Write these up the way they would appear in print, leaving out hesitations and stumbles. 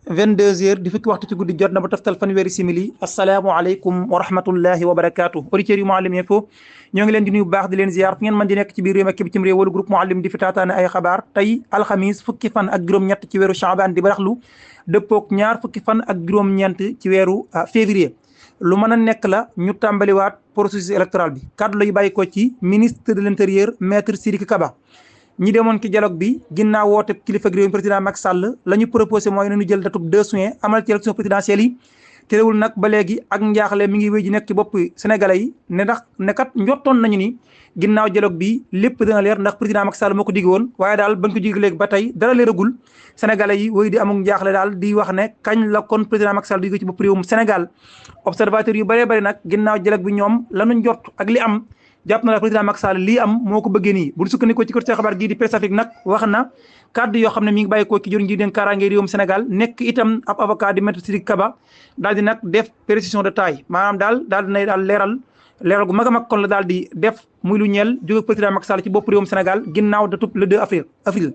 22h di fukki waxtu ci guddi jot na ba toftal fanweeri simili asalaamaaleykum wa rahmatullahi wa barakaatu auditeurs yu Mouhalim Info ñoo ngi leen di nuyu bu baax di leen ziar fu ngeen mën di nekk ci biir réew mi ak bitim réew wala groupe Mouhalim di fi taataane ay xabaar tey alxamis fukki fan ak juróom-ñett ci weeru Chaabaan di baraxlu dëppook ñaar fukki fan ak juróom-ñeent ci weeru février lu mën a nekk la ñu tàmbaliwaat processus électoral bi kàddu la yu bàyyi ko ci ministre de l'intérieur maître Sidiki Kaba ñi demoon ci dialogue bi ginnaaw woote kilifa réew mi président Macky Sall la ñu proposé mooy nañu jël datub 2 juin amal ci élection présidentielle yi terewul nag ba léegi ak njaaxle mi ngi wéy ji nekk ci bopp sénégalais yi ne ndax ne kat njottoon nañu ni ginnaaw dialogue bi lépp dina leer ndax président Macky Sall moo ko digg woon waaye daal bañ ko digg léegi ba tey dara leeragul sénégalais yi wéy di amuk njaaxle daal di wax ne kañ la kon président Macky Sall digg ci bopp réewum Sénégal observateur yu bëree bëri nag ginnaaw dialogue bi ñoom lanu njort ak li am jàpp na la président Macky Sall lii am moo ko bëggee nii bu ñu sukkandikoo ci côté xabaar gii di Presse Afrique nag wax na kàddu yoo xam ne mi ngi bàyyi ko ci jëriñ ji den kaaraange réewum Sénégal nekk itam ab avocat di maître Sidiki Kaba daal di nag def précision de taille maanaam daal dinay daal leeral gu mag a mag kon la daal di def muy lu ñeel jóge président Macky Sall ci bopp réewum Sénégal ginnaaw datub le 2 avril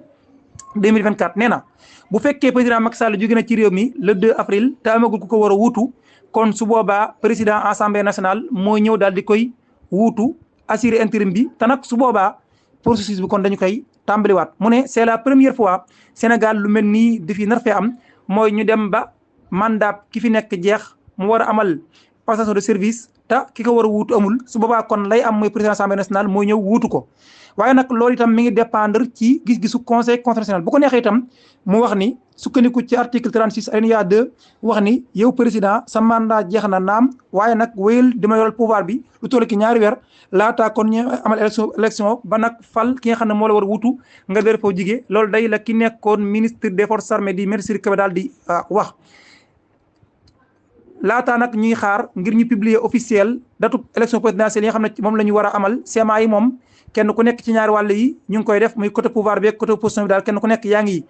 2024 nee na bu fekkee président Macky Sall jóge na ci réew mi le 2 avril te amagul ku ko war a wuutu kon su boobaa président assemblée nationale mooy ñëw daal di koy wuutu assuré intérim bi te nag su boobaa processus bi kon dañu koy tàmbaliwaat mu ne c'est la première fois Sénégal lu mel nii di fi nar fee am mooy ñu dem ba mandat ki fi nekk jeex mu war a amal passation de service te ki ko war a wuutu amul su boobaa kon lay am mooy président assemblée nationale mooy ñëw wuutu ko waaye nag loolu itam mi ngi dépendre ci gis-gisu conseil constitutionnel bu ko neexee itam mu wax ni sukkandiku ci article 36 alinéa 2 wax ni yow président sa mandat jeex na naam waaye nag wéyal dama yoral pouvoir bi lu toll ki ñaari weer laataa kon ñu amal élection ba nag fal ki nga xam ne moo la war a wutu nga dër foo jigee loolu day la ki nekkoon ministre des forces armées di maître Sidiki Kaba daal di wax laataa nag ñuy xaar ngir ñu publier officiel datu élection présidentielle yi nga xam ne moom la ñu war a amal CMA yi moom kenn ku nekk ci ñaari wàll yi ñu ngi koy def muy côté pouvoir bi ak côté opposition bi daal kenn ku nekk yaa ngi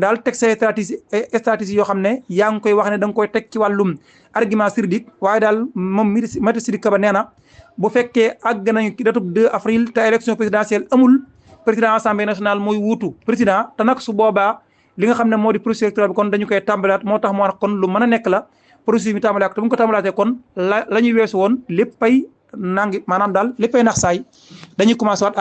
daal teg say stratégie yoo xam ne yaa ngi koy wax ne da nga koy teg ci wàllum argument juridique waaye daal moom maître Sidiki Kaba nee na bu fekkee àgg nañu ci datub 2 avril te élection présidentielle amul président assemblée nationale mooy wuutu président te nag su boobaa li nga xam ne moo di processus électoral bi kon dañu koy tàmbalaat moo tax moo wax kon lu mën a nekk la processus bi tàmbalaat te bu ñu ko tàmbalaatee kon la ñuy weesu woon léppay nangi maanaam daal léppay nax saay dañuy commencé waat